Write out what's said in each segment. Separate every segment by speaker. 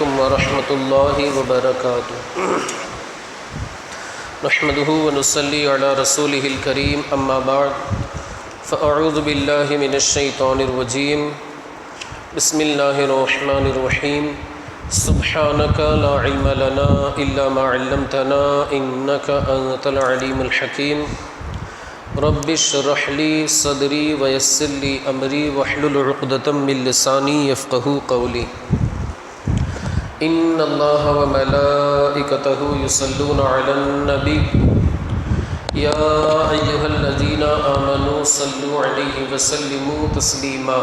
Speaker 1: علیکم ورحمۃ اللہ وبرکاتہ۔ نحمده ونصلی علی رسولہ الکریم، اما بعد فاعوذ باللہ من الشیطان الرجیم، بسم اللہ الرحمن الرحیم۔ سبحانک لا علم لنا الا ما علمتنا انک انت العلیم الحکیم۔ رب اشرح لی صدری ویسر لی امری واحلل عقدۃ من لسانی یفقہوا قولی۔ ان اللہ وملائکتہ یصلون علی النبی یا ایھا الذین آمنوا صلوا علیہ وسلموا تسلیما۔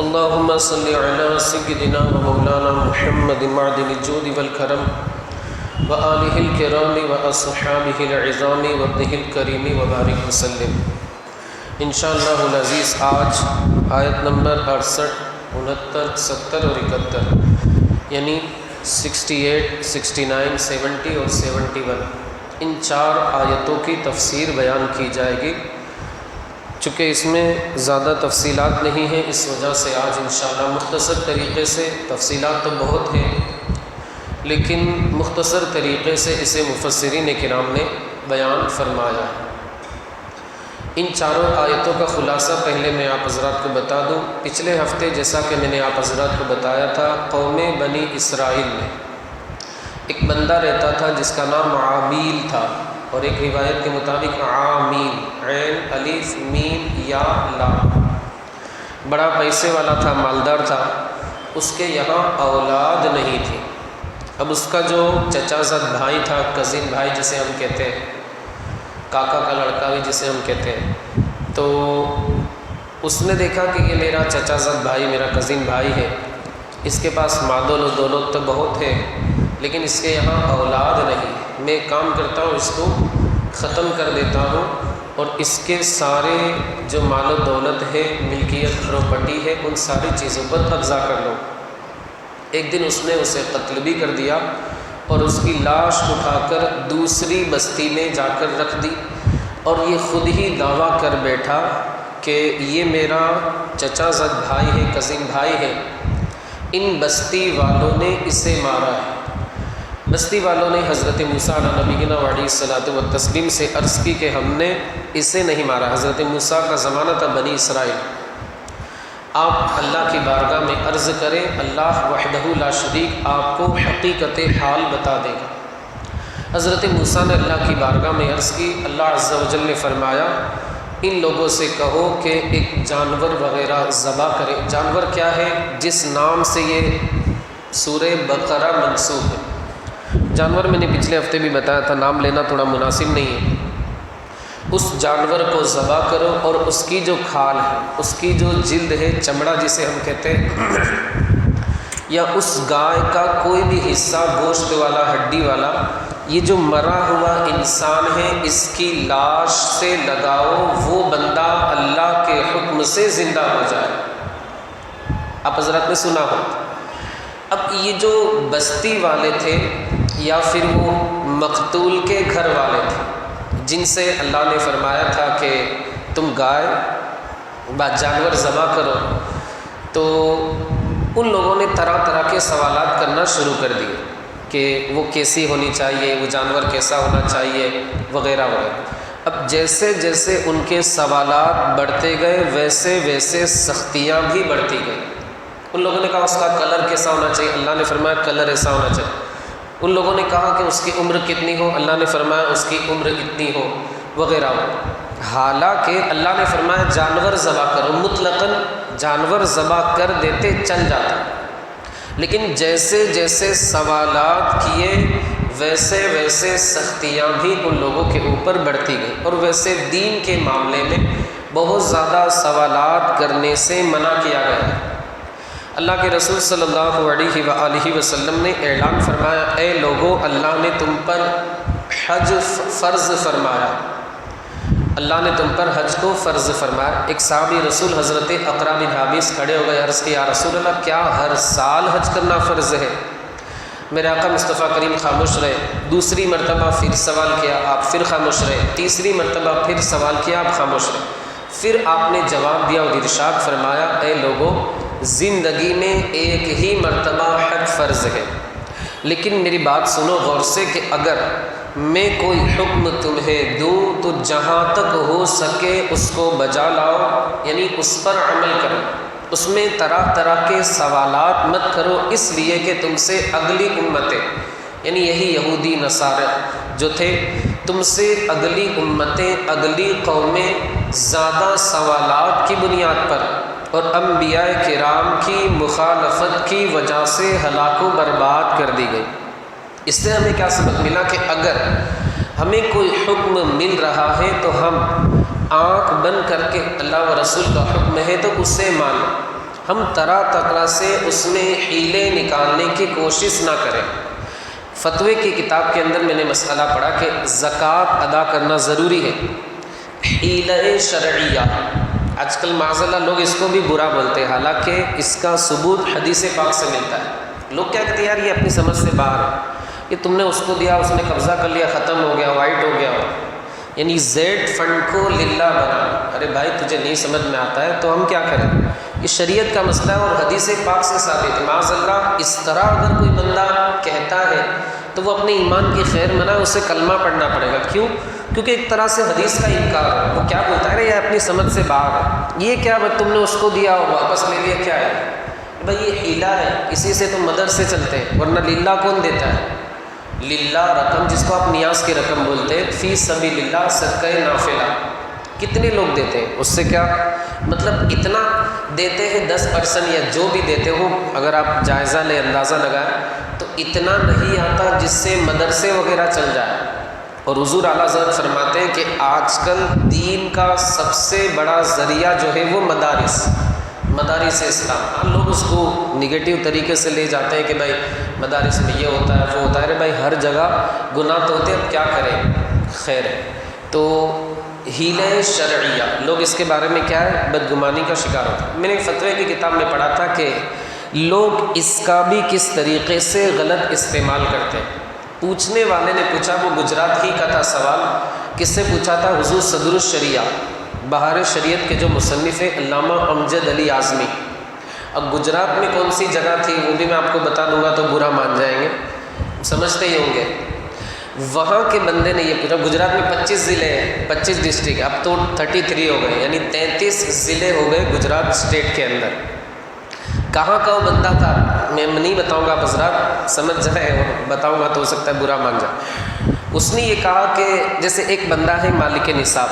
Speaker 1: اللہم صل علی سیدنا ومولانا محمد معدن الجود والکرم وآلہ الکرام واصحابہ العظام وابنہ الکریم وبارک وسلم۔ انشاءاللہ العزیز آج آیت نمبر 68، 69، 70 اور 71 یعنی 68، 69، 70 اور 71 ان 4 آیتوں کی تفسیر بیان کی جائے گی۔ چونکہ اس میں زیادہ تفصیلات نہیں ہیں، اس وجہ سے آج انشاءاللہ مختصر طریقے سے، تفصیلات تو بہت ہیں لیکن مختصر طریقے سے اسے مفسرین کرام نے بیان فرمایا ہے۔ ان 4 آیتوں کا خلاصہ پہلے میں آپ حضرات کو بتا دوں۔ پچھلے ہفتے جیسا کہ میں نے آپ حضرات کو بتایا تھا، قوم بنی اسرائیل میں ایک بندہ رہتا تھا جس کا نام عابیل تھا، اور ایک روایت کے مطابق عامیل، عین الف میم یا لام۔ بڑا پیسے والا تھا، مالدار تھا، اس کے یہاں اولاد نہیں تھی۔ اب اس کا جو چچا زاد بھائی تھا، کزن بھائی جسے ہم کہتے ہیں، کاکا کا لڑکا بھی جسے ہم کہتے ہیں، تو اس نے دیکھا کہ یہ میرا چچا زاد بھائی، میرا کزن بھائی ہے، اس کے پاس مال و دولت تو بہت ہے لیکن اس کے یہاں اولاد نہیں۔ میں کام کرتا ہوں، اس کو ختم کر دیتا ہوں اور اس کے سارے جو مال و دولت ہے، ملکیت، پراپرٹی ہے، ان ساری چیزوں پر قبضہ کر لو۔ ایک دن اس نے اسے قتل بھی کر دیا اور اس کی لاش اٹھا کر دوسری بستی میں جا کر رکھ دی، اور یہ خود ہی دعویٰ کر بیٹھا کہ یہ میرا چچا زاد بھائی ہے، کزن بھائی ہے، ان بستی والوں نے اسے مارا ہے۔ بستی والوں نے حضرت موسیٰ علیہ نبینا علیہ الصلوۃ والتسلیم سے عرض کی کہ ہم نے اسے نہیں مارا۔ حضرت موسیٰ کا زمانہ تھا، بنی اسرائیل۔ آپ اللہ کی بارگاہ میں عرض کریں، اللہ وحدہ لا شریک آپ کو حقیقت حال بتا دے گا۔ حضرت موسیٰ نے اللہ کی بارگاہ میں عرض کی، اللہ عز و جل نے فرمایا ان لوگوں سے کہو کہ ایک جانور وغیرہ ذبح کرے۔ جانور کیا ہے؟ جس نام سے یہ سورہ بقرہ منسوب ہے۔ جانور میں نے پچھلے ہفتے بھی بتایا تھا، نام لینا تھوڑا مناسب نہیں ہے۔ اس جانور کو ذبح کرو اور اس کی جو کھال ہے، اس کی جو جلد ہے، چمڑا جسے ہم کہتے ہیں، یا اس گائے کا کوئی بھی حصہ، گوشت والا، ہڈی والا، یہ جو مرا ہوا انسان ہے، اس کی لاش سے لگاؤ، وہ بندہ اللہ کے حکم سے زندہ ہو جائے۔ آپ حضرات نے سنا ہو۔ اب یہ جو بستی والے تھے یا پھر وہ مقتول کے گھر والے تھے، جن سے اللہ نے فرمایا تھا کہ تم گائے جانور ذبح کرو، تو ان لوگوں نے طرح طرح کے سوالات کرنا شروع کر دیے کہ وہ کیسی ہونی چاہیے، وہ جانور کیسا ہونا چاہیے، وغیرہ وغیرہ۔ اب جیسے جیسے ان کے سوالات بڑھتے گئے، ویسے ویسے سختیاں بھی بڑھتی گئیں۔ ان لوگوں نے کہا اس کا کلر کیسا ہونا چاہیے، اللہ نے فرمایا کلر ایسا ہونا چاہیے۔ ان لوگوں نے کہا کہ اس کی عمر کتنی ہو، اللہ نے فرمایا اس کی عمر اتنی ہو، وغیرہ۔ حالانکہ اللہ نے فرمایا جانور ذبح کرو، مطلقاً جانور ذبح کر دیتے چل جاتا، لیکن جیسے جیسے سوالات کیے ویسے ویسے سختیاں بھی ان لوگوں کے اوپر بڑھتی گئیں، اور ویسے دین کے معاملے میں بہت زیادہ سوالات کرنے سے منع کیا گیا ہے۔ اللہ کے رسول صلی اللہ علیہ وآلہ وسلم نے اعلان فرمایا، اے لوگو، اللہ نے تم پر حج فرض فرمایا، اللہ نے تم پر حج کو فرض فرمایا۔ ایک صحابی رسول حضرت اقرا بن حابس کھڑے ہو گئے، عرض کیا یا رسول اللہ، کیا ہر سال حج کرنا فرض ہے؟ میرے آقا مصطفیٰ کریم خاموش رہے۔ دوسری مرتبہ پھر سوال کیا، آپ پھر خاموش رہے۔ تیسری مرتبہ پھر سوال کیا، آپ خاموش رہے۔ پھر آپ نے جواب دیا اور ارشاد فرمایا، اے لوگو، زندگی میں ایک ہی مرتبہ حج فرض ہے، لیکن میری بات سنو غور سے کہ اگر میں کوئی حکم تمہیں دوں تو جہاں تک ہو سکے اس کو بجا لاؤ، یعنی اس پر عمل کرو، اس میں طرح طرح کے سوالات مت کرو، اس لیے کہ تم سے اگلی امتیں، یعنی یہی یہودی نصارہ جو تھے، تم سے اگلی امتیں، اگلی قومیں زیادہ سوالات کی بنیاد پر اور انبیاء کرام کی مخالفت کی وجہ سے ہلاک و برباد کر دی گئی۔ اس سے ہمیں کیا سبق ملا کہ اگر ہمیں کوئی حکم مل رہا ہے تو ہم آنکھ بند کر کے اللہ و رسول کا حکم ہے تو اسے مانو، ہم طرح طرح سے اس میں حیلے نکالنے کی کوشش نہ کریں۔ فتوے کی کتاب کے اندر میں نے مسئلہ پڑھا کہ زکوٰۃ ادا کرنا ضروری ہے، حیلہ شرعیہ، آج کل معاذ اللہ لوگ اس کو بھی برا بولتے ہیں، حالانکہ اس کا ثبوت حدیث پاک سے ملتا ہے۔ لوگ کیا کہتے ہیں یار یہ اپنی سمجھ سے باہر ہے، کہ تم نے اس کو دیا، اس نے قبضہ کر لیا، ختم ہو گیا، وائٹ ہو گیا، یعنی زیڈ فنڈ کو للہ بنا۔ ارے بھائی تجھے نہیں سمجھ میں آتا ہے تو ہم کیا کریں؟ یہ شریعت کا مسئلہ ہے اور حدیث پاک سے ثابت ہے۔ معاذ اللہ اس طرح اگر کوئی بندہ کہتا ہے تو وہ اپنے ایمان کی خیر منا، اسے کلمہ پڑھنا پڑے گا۔ کیوں؟ کیونکہ ایک طرح سے حدیث کا انکار ہے۔ وہ کیا بولتا ہے یہ اپنی سمجھ سے باہر ہے، یہ کیا تم نے اس کو دیا اور واپس لے لیا، کیا ہے بھائی؟ یہ حیلہ ہے، اسی سے تم مدد سے چلتے ہیں، ورنہ للہ کون دیتا ہے؟ للہ رقم جس کو آپ نیاز کی رقم بولتے ہیں، فی سبیل اللہ، صدقہ نافلہ، کتنے لوگ دیتے ہیں؟ اس سے کیا مطلب؟ اتنا دیتے ہیں 10% یا جو بھی دیتے ہو، اگر آپ جائزہ لیں، اندازہ لگائیں تو اتنا نہیں آتا جس سے مدرسے وغیرہ چل جائے۔ اور حضور اعلیٰ حضرت فرماتے ہیں کہ آج کل دین کا سب سے بڑا ذریعہ جو ہے وہ مدارس اسلام۔ لوگ اس کو نگیٹو طریقے سے لے جاتے ہیں کہ بھائی مدارس میں یہ ہوتا ہے، وہ ہوتا ہے۔ ارے بھائی ہر جگہ گناہ تو ہوتے ہیں، اب کیا کریں؟ خیر ہے۔ تو حیلہ شرعیہ، لوگ اس کے بارے میں کیا ہے؟ بدگمانی کا شکار ہوتا ہے۔ میں نے فتوے کی کتاب میں پڑھا تھا کہ لوگ اس کا بھی کس طریقے سے غلط استعمال کرتے ہیں۔ پوچھنے والے نے پوچھا، وہ گجرات ہی کا تھا سوال، کس سے پوچھا تھا؟ حضور صدر الشریعہ، بہار شریعت کے جو مصنف ہیں علامہ امجد علی اعظمی۔ اب گجرات میں کون سی جگہ تھی وہ بھی میں آپ کو بتا دوں گا تو برا مان جائیں گے، سمجھتے ہی ہوں گے۔ وہاں کے بندے نے یہ پوچھا، گجرات میں 25 ضلع ہیں، 25 ڈسٹرکٹ، اب تو 33 ہو گئے، یعنی 33 ضلع ہو گئے گجرات اسٹیٹ کے اندر۔ کہاں کا وہ بندہ تھا میں نہیں بتاؤں گا، آپ حضرات سمجھ جائیں، اور بتاؤں گا تو ہو سکتا ہے برا مان جائے۔ اس نے یہ کہا کہ جیسے ایک بندہ ہے مالک نصاب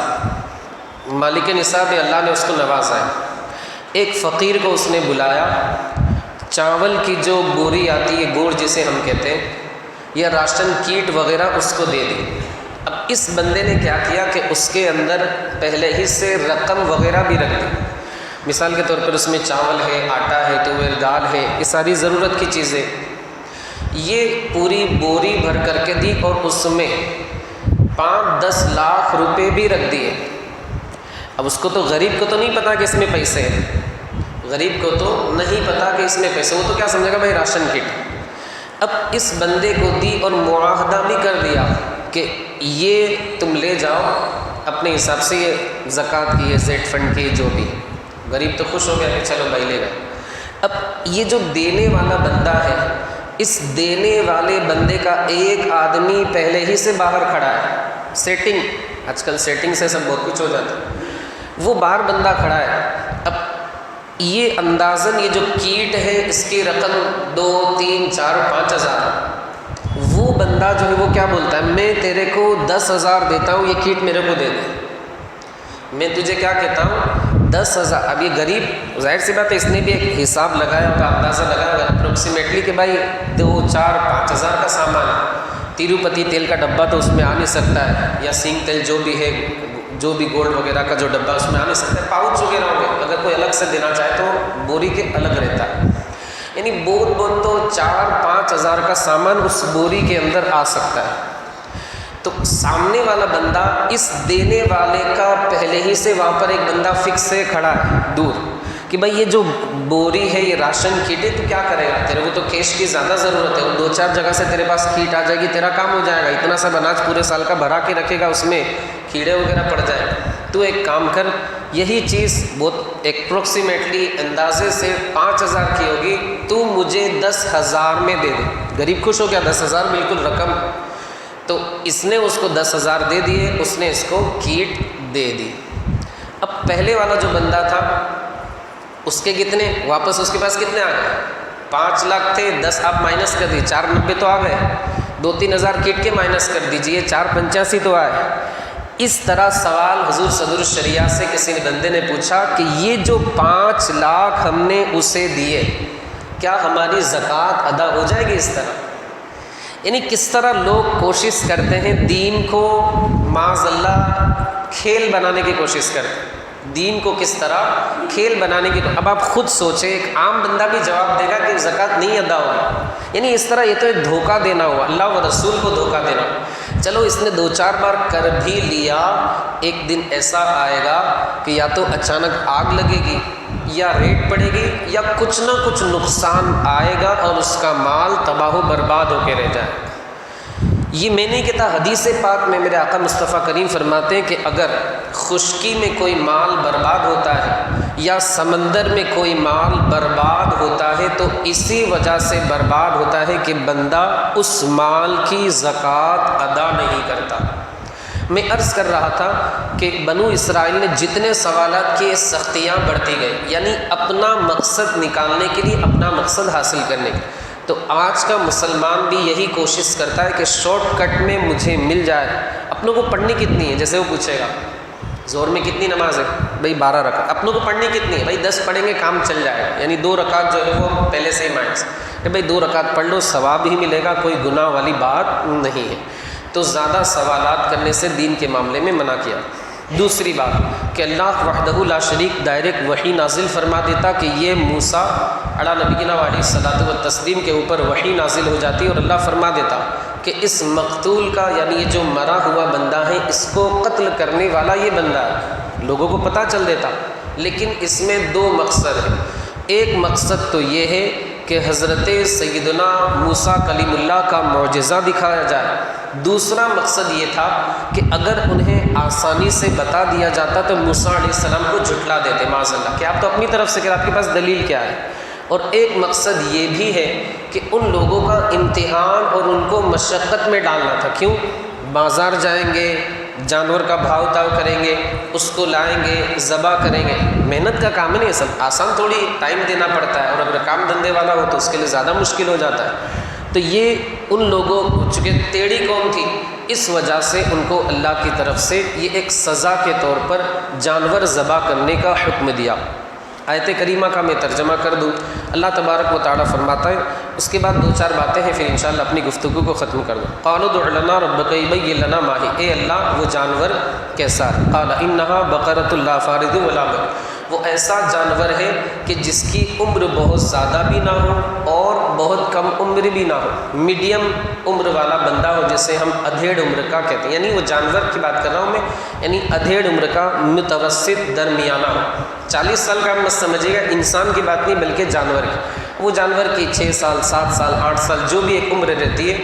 Speaker 1: ہے، اللہ نے اس کو نوازا ہے، ایک فقیر کو اس نے بلایا، چاول کی جو بوری آتی ہے، گوڑ جسے ہم کہتے ہیں، یا راشن کیٹ وغیرہ اس کو دے دی۔ اب اس بندے نے کیا کیا کہ اس کے اندر پہلے ہی سے رقم وغیرہ بھی رکھ دی۔ مثال کے طور پر اس میں چاول ہے، آٹا ہے، تور دال ہے، یہ ساری ضرورت کی چیزیں، یہ پوری بوری بھر کر کے دی، اور اس میں 5-10 لاکھ روپے بھی رکھ دیے۔ اب اس کو تو غریب کو تو نہیں پتا کہ اس میں پیسے ہیں، غریب کو تو نہیں پتا کہ اس میں پیسے، وہ تو کیا سمجھے گا بھائی راشن کٹ۔ اب اس بندے کو دی اور معاہدہ بھی کر دیا کہ یہ تم لے جاؤ اپنے حساب سے، یہ زکوٰۃ کی ہے، زیٹ فنڈ کی، جو بھی۔ غریب تو خوش ہو گیا کہ چلو بھائی لے گئے۔ اب یہ جو دینے والا بندہ ہے، اس دینے والے بندے کا ایک آدمی پہلے ہی سے باہر کھڑا ہے، سیٹنگ، آج کل سیٹنگ سے سب بہت کچھ ہو جاتا ہے، وہ باہر بندہ کھڑا ہے۔ اب یہ اندازاً یہ جو کیٹ ہے اس کی رقم 2، 3، 4، 5 ہزار، وہ بندہ جو ہے وہ کیا بولتا ہے، میں تیرے کو 10,000 دیتا ہوں، یہ کیٹ میرے کو دے دے۔ میں تجھے کیا کہتا ہوں 10,000۔ اب یہ غریب ظاہر سی بات ہے اس نے بھی ایک حساب لگایا ہوگا، اندازہ لگایا ہوگا اپروکسیمیٹلی کہ بھائی 2، 4، 5 ہزار کا سامان ہے، تیروپتی تیل کا ڈبہ تو اس میں آ نہیں سکتا ہے، یا سینگ تیل جو بھی ہے، جو بھی گولڈ وغیرہ کا جو ڈبہ اس میں آ نہیں سکتا ہے، پاؤچ وغیرہ ہوں گے، اگر کوئی الگ سے دینا چاہے تو بوری کے الگ رہتا ہے، یعنی بہت تو 4-5 ہزار کا سامان اس بوری کے اندر آ سکتا ہے۔ تو سامنے والا بندہ اس دینے والے کا پہلے ہی سے وہاں پر ایک بندہ فکس سے کھڑا ہے دور کہ بھائی یہ جو بوری ہے، یہ راشن کیٹ ہے، تو کیا کرے گا؟ تیرے کو تو کیش کی زیادہ ضرورت ہے، 2-4 جگہ سے تیرے پاس کیٹ آ جائے گی، تیرا کام ہو جائے گا، اتنا سا اناج پورے سال کا بھرا کے رکھے گا، اس میں کیڑے وغیرہ پڑ جائے، تو ایک کام کر یہی چیز بہت اپروکسیمیٹلی اندازے سے 5,000 کی ہوگی، تو مجھے 10,000 میں دے دے۔ غریب خوش ہو گیا، 10,000 بالکل رقم، تو اس نے اس کو 10,000 دے دیے، اس نے اس کو کیٹ دے دی۔ اب پہلے والا جو بندہ تھا اس کے کتنے واپس، اس کے پاس کتنے آ گئے؟ 5 لاکھ تھے، 10 آپ مائنس کر دیجیے، 490 تو آ گئے، 2-3 ہزار کیٹ کے مائنس کر دیجیے، 485 تو آئے۔ اس طرح سوال حضور صدر الشریعہ سے کسی بندے نے پوچھا کہ یہ جو 5 لاکھ ہم نے اسے دیے، کیا ہماری زکوٰۃ ادا ہو جائے گی؟ اس طرح یعنی کس طرح لوگ کوشش کرتے ہیں دین کو معاذ اللہ کھیل بنانے کی کوشش کرتے ہیں، دین کو کس طرح کھیل بنانے کی۔ اب آپ خود سوچیں، ایک عام بندہ بھی جواب دے گا کہ زکوٰۃ نہیں ادا ہوگی، یعنی اس طرح یہ تو ایک دھوکہ دینا ہوا، اللہ و رسول کو دھوکہ دینا ہوا۔ چلو اس نے 2-4 بار کر بھی لیا، ایک دن ایسا آئے گا کہ یا تو اچانک آگ لگے گی، یا ریٹ پڑے گی، یا کچھ نہ کچھ نقصان آئے گا اور اس کا مال تباہ و برباد ہو کے رہ جائے۔ یہ میں نہیں کہتا، حدیث پاک میں میرے آقا مصطفیٰ کریم فرماتے ہیں کہ اگر خشکی میں کوئی مال برباد ہوتا ہے یا سمندر میں کوئی مال برباد ہوتا ہے تو اسی وجہ سے برباد ہوتا ہے کہ بندہ اس مال کی زکوٰۃ ادا نہیں کرتا۔ میں عرض کر رہا تھا کہ بنو اسرائیل نے جتنے سوالات کی سختیاں بڑھتی گئی، یعنی اپنا مقصد نکالنے کے لیے، اپنا مقصد حاصل کرنے کے، تو آج کا مسلمان بھی یہی کوشش کرتا ہے کہ شارٹ کٹ میں مجھے مل جائے۔ اپنوں کو پڑھنی کتنی ہے؟ جیسے وہ پوچھے گا ظہر میں کتنی نماز ہے؟ بھائی 12 رکعت۔ اپنوں کو پڑھنی کتنی ہے؟ بھائی 10 پڑھیں گے کام چل جائے گا، یعنی 2 رکعت جو ہے وہ پہلے سے ہی مائنس کہ بھائی 2 رکعت پڑھ لو، ثواب ہی ملے گا، کوئی گناہ والی بات نہیں ہے۔ تو زیادہ سوالات کرنے سے دین کے معاملے میں منع کیا۔ دوسری بات کہ اللہ وحدہ لا شریک ڈائریکٹ وحی نازل فرما دیتا کہ یہ موسیٰ علی نبینا علیہ الصلوۃ والتسلیم کے اوپر وحی نازل ہو جاتی اور اللہ فرما دیتا کہ اس مقتول کا، یعنی یہ جو مرا ہوا بندہ ہے، اس کو قتل کرنے والا یہ بندہ ہے، لوگوں کو پتہ چل دیتا۔ لیکن اس میں 2 مقصد ہیں۔ ایک مقصد تو یہ ہے کہ حضرت سیدنا موسیٰ کلیم اللہ کا معجزہ دکھایا جائے۔ دوسرا مقصد یہ تھا کہ اگر انہیں آسانی سے بتا دیا جاتا تو موسیٰ علیہ السلام کو جھٹلا دیتے معاذ اللہ کہ آپ تو اپنی طرف سے کہ آپ کے پاس دلیل کیا ہے۔ اور ایک مقصد یہ بھی ہے کہ ان لوگوں کا امتحان اور ان کو مشقت میں ڈالنا تھا۔ کیوں؟ بازار جائیں گے، جانور کا بھاؤ تاؤ کریں گے، اس کو لائیں گے، ذبح کریں گے، محنت کا کام ہے نہیں، سب آسان تھوڑی، ٹائم دینا پڑتا ہے، اور اگر کام دھندے والا ہو تو اس کے لیے زیادہ مشکل ہو جاتا ہے۔ تو یہ ان لوگوں چونکہ ٹیڑھی قوم تھی، اس وجہ سے ان کو اللہ کی طرف سے یہ ایک سزا کے طور پر جانور ذبح کرنے کا حکم دیا۔ آیت کریمہ کا میں ترجمہ کر دوں۔ اللہ تبارک و تعالیٰ فرماتا ہے، اس کے بعد 2-4 باتیں ہیں، پھر انشاءاللہ اپنی گفتگو کو ختم کر دوں۔ قالوا ادع لنا ربک یبین لنا ما ہی، اے اللہ وہ جانور کیسا ہے؟ قال انہا بقرۃ لا فارض ولا بکر، وہ ایسا جانور ہے کہ جس کی عمر بہت زیادہ بھی نہ ہو اور بہت کم عمر بھی نہ ہو، میڈیم عمر والا بندہ ہو، جسے ہم ادھیڑ عمر کا کہتے ہیں، یعنی وہ جانور کی بات کر رہا ہوں میں، یعنی ادھیڑ عمر کا، متوسط درمیانہ ہو۔ 40 سال کا مت سمجھیے گا، انسان کی بات نہیں بلکہ جانور کی۔ وہ جانور کی 6 سال 7 سال 8 سال جو بھی ایک عمر رہتی ہے،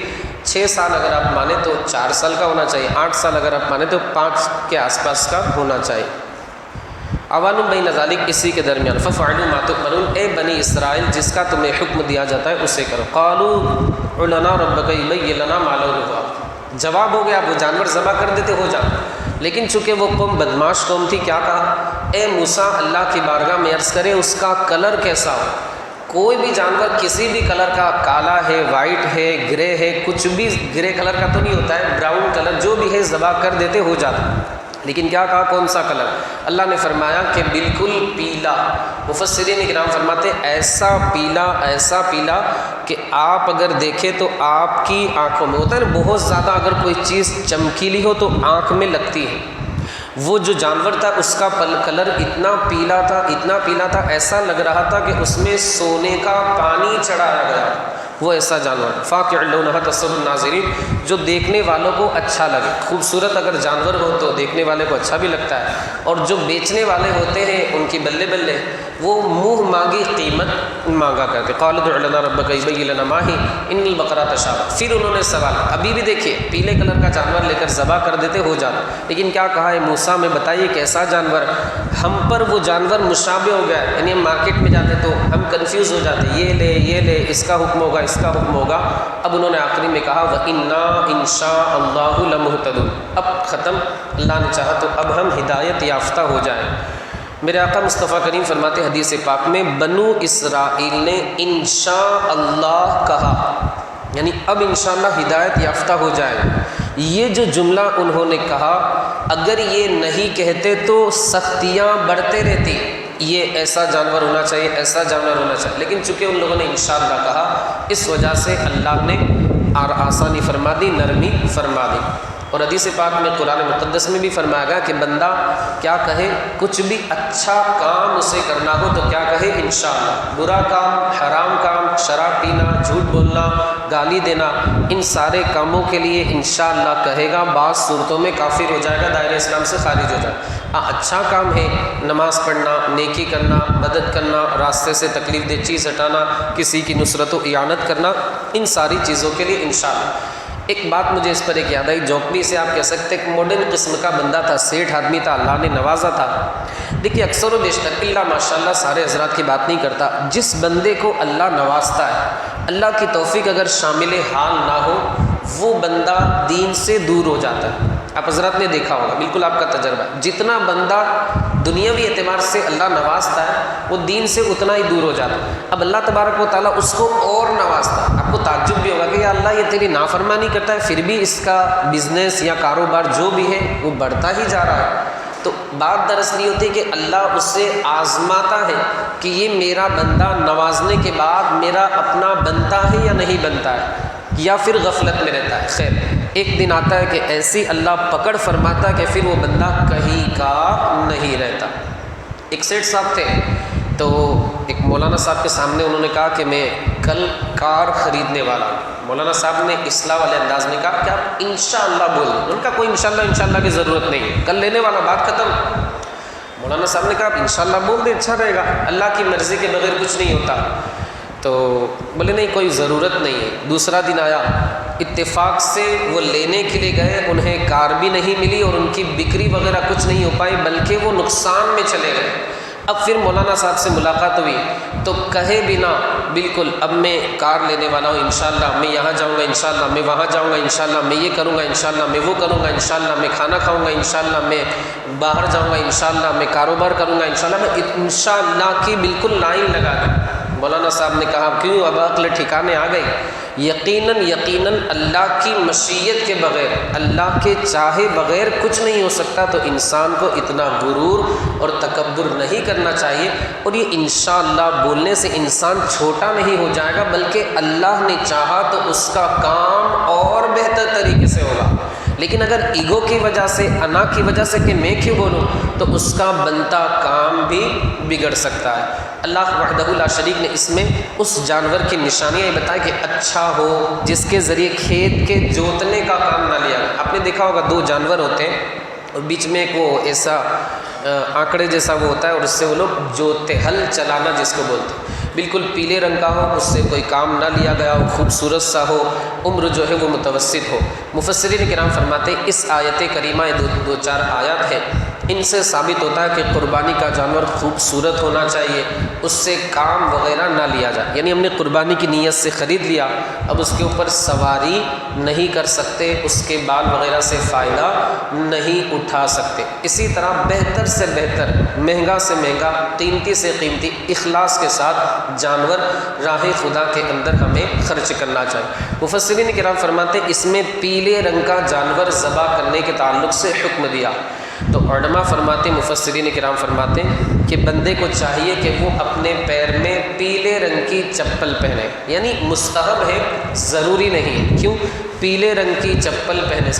Speaker 1: 6 سال اگر آپ مانیں تو 4 سال کا ہونا چاہیے، 8 سال اگر آپ مانیں تو 5 کے آس پاس کا ہونا چاہیے۔ اوان بین ذالک، اسی کے درمیان، ففعلوا ما تؤمرون، اے بنی اسرائیل جس کا تمہیں حکم دیا جاتا ہے اسے کرو۔ قالوا لنا ربک یبین لنا ما لونہا، جواب ہو گیا، وہ جانور ذبح کر دیتے ہو جاتا، لیکن چونکہ وہ قوم بدماش قوم تھی، کیا کہا؟ اے موسیٰ اللہ کی بارگاہ میں عرض کرے اس کا کلر کیسا ہو۔ کوئی بھی جانور کسی بھی کلر کا، کالا ہے، وائٹ ہے، گرے ہے، کچھ بھی گرے کلر کا تو نہیں ہوتا ہے، براؤن کلر جو بھی ہے ذبح کر دیتے ہو جاتا۔ لیکن کیا کہا؟ کون سا کلر؟ اللہ نے فرمایا کہ بالکل پیلا۔ مفسرین کرام فرماتے ایسا پیلا کہ آپ اگر دیکھیں تو آپ کی آنکھوں میں، ہوتا ہے نا بہت زیادہ اگر کوئی چیز چمکیلی ہو تو آنکھ میں لگتی ہے، وہ جو جانور تھا اس کا کلر اتنا پیلا تھا، ایسا لگ رہا تھا کہ اس میں سونے کا پانی چڑھایا گیا، وہ ایسا جانور فاقع لونھا تسر الناظرین، جو دیکھنے والوں کو اچھا لگے۔ خوبصورت اگر جانور ہو تو دیکھنے والے کو اچھا بھی لگتا ہے، اور جو بیچنے والے ہوتے ہیں ان کی بلے بلے، وہ منہ مانگی قیمت مانگا کرتے۔ قالوا ادع لنا ربک یبین لنا ما ہی ان البقرہ تشابہ۔ پھر انہوں نے سوال، ابھی بھی دیکھیے پیلے کلر کا جانور لے کر ذبح کر دیتے ہو جاتا، لیکن کیا کہا ہے موسیٰ میں بتائیے کیسا جانور، ہم پر وہ جانور مشابہ ہو گیا ہے، یعنی ہم مارکیٹ میں جاتے تو ہم کنفیوز ہو جاتے، یہ لے اس کا حکم ہوگا اس کا حکم ہوگا۔ اب انہوں نے آخری میں کہا وَإِنَّا إِن شَاءَ اللَّهُ لَمُهْتَدُونَ، اب ختم، اللہ نے چاہا تو اب ہم ہدایت یافتہ ہو جائیں۔ میرے آقا مصطفیٰ کریم فرماتے حدیث پاک میں بنو اسرائیل نے انشاء اللہ کہا، یعنی اب انشاءاللہ ہدایت یافتہ ہو جائے۔ یہ جو جملہ انہوں نے کہا، اگر یہ نہیں کہتے تو سختیاں بڑھتے رہتی، یہ ایسا جانور ہونا چاہیے ایسا جانور ہونا چاہیے، لیکن چونکہ ان لوگوں نے انشاءاللہ کہا، اس وجہ سے اللہ نے آسانی فرما دی، نرمی فرما دی۔ اور حدیث پاک میں قرآن مقدس میں بھی فرمایا گیا کہ بندہ کیا کہے، کچھ بھی اچھا کام اسے کرنا ہو تو کیا کہے انشاءاللہ، برا کام، حرام کام، شراب پینا، جھوٹ بولنا، گالی دینا، ان سارے کاموں کے لیے انشاءاللہ کہے گا، بعض صورتوں میں کافر ہو جائے گا، دائرہ اسلام سے خارج ہو جائے گا۔ اچھا کام ہے نماز پڑھنا، نیکی کرنا، مدد کرنا، راستے سے تکلیف دہ چیز ہٹانا، کسی کی نصرت و اعانت کرنا، ان ساری چیزوں کے لیے انشاءاللہ۔ ایک بات مجھے اس پر ایک یاد آئی، جوکری سے آپ کہہ سکتے ایک ماڈرن قسم کا بندہ تھا، سیٹھ آدمی تھا، اللہ نے نوازا تھا۔ دیکھیے اکثر و بیشتر اللہ ماشاءاللہ سارے حضرات کی بات نہیں کرتا، جس بندے کو اللہ نوازتا ہے، اللہ کی توفیق اگر شامل حال نہ ہو، وہ بندہ دین سے دور ہو جاتا ہے۔ آپ حضرات نے دیکھا ہوگا، بالکل آپ کا تجربہ ہے، جتنا بندہ دنیاوی اعتبار سے اللہ نوازتا ہے وہ دین سے اتنا ہی دور ہو جاتا ہے۔ اب اللہ تبارک و تعالیٰ اس کو اور نوازتا ہے، آپ کو تعجب بھی ہوگا کہ یا اللہ یہ تیری نافرمانی کرتا ہے پھر بھی اس کا بزنس یا کاروبار جو بھی ہے وہ بڑھتا ہی جا رہا ہے۔ تو بات دراصل یہ ہوتی ہے کہ اللہ اس سے آزماتا ہے کہ یہ میرا بندہ نوازنے کے بعد میرا اپنا بنتا ہے یا نہیں بنتا ہے، یا پھر غفلت میں رہتا ہے۔ خیر ایک دن آتا ہے کہ ایسی اللہ پکڑ فرماتا کہ پھر وہ بندہ کہیں کا نہیں رہتا۔ ایک سیٹھ صاحب تھے، تو ایک مولانا صاحب کے سامنے انہوں نے کہا کہ میں کل کار خریدنے والا ہوں۔ مولانا صاحب نے اصلاح والے انداز میں کہا کہ آپ انشاءاللہ بول دیں۔ ان کا کوئی انشاءاللہ کی ضرورت نہیں ہے، کل لینے والا، بات ختم۔ مولانا صاحب نے کہا آپ انشاءاللہ بول دیں، اچھا رہے گا، اللہ کی مرضی کے بغیر کچھ نہیں ہوتا۔ تو بولے نہیں کوئی ضرورت نہیں ہے۔ دوسرا دن آیا، اتفاق سے وہ لینے کے لیے گئے، انہیں کار بھی نہیں ملی اور ان کی بکری وغیرہ کچھ نہیں ہو پائی، بلکہ وہ نقصان میں چلے گئے۔ اب پھر مولانا صاحب سے ملاقات ہوئی تو کہے بنا بالکل اب میں کار لینے والا ہوں انشاءاللہ، میں یہاں جاؤں گا انشاءاللہ، میں وہاں جاؤں گا انشاءاللہ، میں یہ کروں گا انشاءاللہ، میں وہ کروں گا انشاءاللہ، میں کھانا کھاؤں گا انشاءاللہ، میں باہر جاؤں گا انشاءاللہ، میں کاروبار کروں گا انشاءاللہ، میں انشاءاللہ کی بالکل لائن لگا دی۔ مولانا صاحب نے کہا کیوں، اب عقل ٹھکانے آ گئی؟ یقیناً اللہ کی مشیت کے بغیر، اللہ کے چاہے بغیر کچھ نہیں ہو سکتا، تو انسان کو اتنا غرور اور تکبر نہیں کرنا چاہیے۔ اور یہ انشاءاللہ بولنے سے انسان چھوٹا نہیں ہو جائے گا، بلکہ اللہ نے چاہا تو اس کا کام اور بہتر طریقے سے ہوگا۔ لیکن اگر ایگو کی وجہ سے، انا کی وجہ سے کہ میں کیوں بولوں، تو اس کا بنتا کام بھی بگڑ سکتا ہے۔ اللہ وحدہ لا شریک نے اس میں اس جانور کی نشانیاں یہ بتائی کہ اچھا ہو، جس کے ذریعے کھیت کے جوتنے کا کام نہ لیا۔ آپ نے دیکھا ہوگا دو جانور ہوتے ہیں اور بیچ میں ایک وہ ایسا آنکڑے جیسا وہ ہوتا ہے، اور اس سے وہ لوگ جوتے، ہل چلانا جس کو بولتے ہیں، بالکل پیلے رنگ کا ہو، اس سے کوئی کام نہ لیا گیا ہو، خوبصورت سا ہو، عمر جو ہے وہ متوسط ہو۔ مفسرین کرام فرماتے ہیں اس آیت کریمہ دو چار آیات ہیں، ان سے ثابت ہوتا ہے کہ قربانی کا جانور خوبصورت ہونا چاہیے، اس سے کام وغیرہ نہ لیا جائے۔ یعنی ہم نے قربانی کی نیت سے خرید لیا، اب اس کے اوپر سواری نہیں کر سکتے، اس کے بال وغیرہ سے فائدہ نہیں اٹھا سکتے۔ اسی طرح بہتر سے بہتر، مہنگا سے مہنگا، قیمتی سے قیمتی، اخلاص کے ساتھ جانور راہ خدا کے اندر ہمیں خرچ کرنا چاہیے۔ مفسرین کرام فرماتے ہیں اس میں پیلے رنگ کا جانور ذبح کرنے کے تعلق سے حکم دیا، تو علماء فرماتے، مفسرین کرام فرماتے ہیں کہ بندے کو چاہیے کہ وہ اپنے پیر میں پیلے رنگ کی چپل پہنے، یعنی مستحب ہے، ضروری نہیں ہے۔ کیوں؟ پیلے رنگ کی چپل پہنے،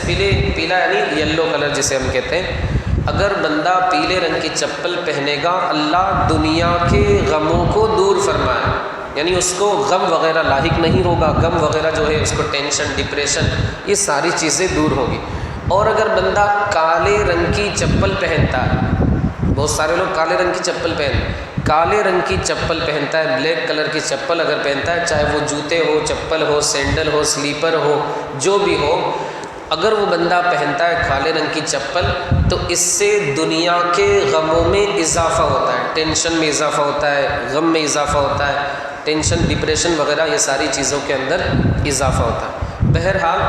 Speaker 1: پیلا یعنی یلو کلر جسے ہم کہتے ہیں، اگر بندہ پیلے رنگ کی چپل پہنے گا، اللہ دنیا کے غموں کو دور فرمائے۔ یعنی اس کو غم وغیرہ لاحق نہیں ہوگا، غم وغیرہ جو ہے اس کو ٹینشن، ڈپریشن، یہ ساری چیزیں دور ہوگی۔ اور اگر بندہ کالے رنگ کی چپل پہنتا ہے، بہت سارے لوگ کالے رنگ کی چپل کالے رنگ کی چپل پہنتا ہے، بلیک کلر کی چپل اگر پہنتا ہے، چاہے وہ جوتے ہو، چپل ہو، سینڈل ہو، سلیپر ہو، جو بھی ہو، اگر وہ بندہ پہنتا ہے کالے رنگ کی چپل تو اس سے دنیا کے غموں میں اضافہ ہوتا ہے، ٹینشن میں اضافہ ہوتا ہے، غم میں اضافہ ہوتا ہے، ٹینشن، ڈپریشن وغیرہ یہ ساری چیزوں کے اندر اضافہ ہوتا ہے۔ بہرحال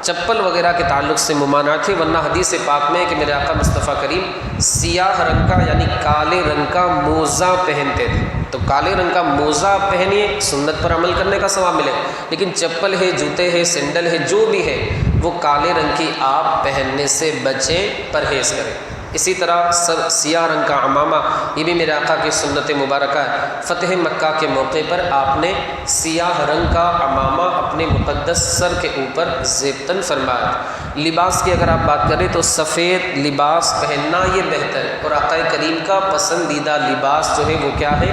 Speaker 1: چپل وغیرہ کے تعلق سے ممانعت ہے، ورنہ حدیث پاک میں ہے کہ میرے آقا مصطفیٰ کریم سیاہ رنگ کا یعنی کالے رنگ کا موزہ پہنتے تھے، تو کالے رنگ کا موزہ پہنیے، سنت پر عمل کرنے کا ثواب ملے، لیکن چپل ہے، جوتے ہے، سینڈل ہے، جو بھی ہے وہ کالے رنگ کی آپ پہننے سے بچیں، پرہیز کریں۔ اسی طرح سیاہ رنگ کا عمامہ، یہ بھی میرے آقا کی سنت مبارکہ ہے۔ فتح مکہ کے موقع پر آپ نے سیاہ رنگ کا عمامہ اپنے مقدس سر کے اوپر زیبتن فرمایا۔ لباس کی اگر آپ بات کریں تو سفید لباس پہننا یہ بہتر ہے، اور آقا کریم کا پسندیدہ لباس جو ہے وہ کیا ہے؟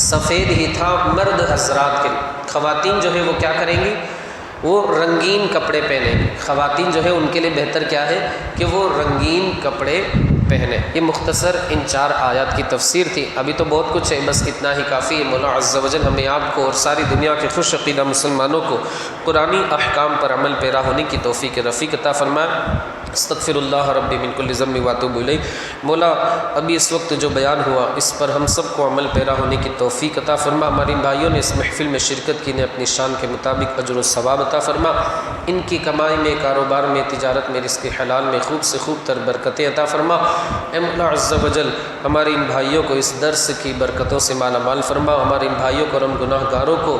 Speaker 1: سفید ہی تھا مرد حضرات کے لیے۔ خواتین جو ہے وہ کیا کریں گی؟ وہ رنگین کپڑے پہنیں۔ خواتین جو ہے ان کے لیے بہتر کیا ہے کہ وہ رنگین کپڑے پہنیں۔ یہ مختصر ان 4 آیات کی تفسیر تھی، ابھی تو بہت کچھ ہے، بس اتنا ہی کافی ہے۔ مولا عز و جل ہمیں آپ کو اور ساری دنیا کے خوش عقیدہ مسلمانوں کو قرآنی احکام پر عمل پیرا ہونے کی توفیق رفیق عطا فرمائے۔ استغفر اللہ ربی من کل ذنب واتوب الیہ۔ مولا ابھی اس وقت جو بیان ہوا اس پر ہم سب کو عمل پیرا ہونے کی توفیق عطا فرما۔ ہمارے ان بھائیوں نے اس محفل میں شرکت کی، نے اپنی شان کے مطابق اجر و ثواب عطا فرما۔ ان کی کمائی میں، کاروبار میں، تجارت میں، رزق حلال میں خوب سے خوب تر برکتیں عطا فرما۔ اے مولا عز و جل ہمارے ان بھائیوں کو اس درس کی برکتوں سے مالا مال فرما۔ ہمارے ان بھائیوں کو اور ہم گناہ گاروں کو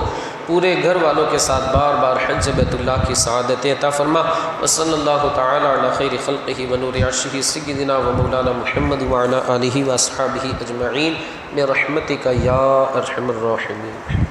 Speaker 1: پورے گھر والوں کے ساتھ بار بار حج بیت اللہ کی سعادتیں عطا فرما۔ وصلی اللہ تعالی علی خیر خلقہ ونور عرشہ سیدنا و مولانا محمد وعلی آلہ واصحابہ اجمعین برحمتک یا ارحم الراحمین۔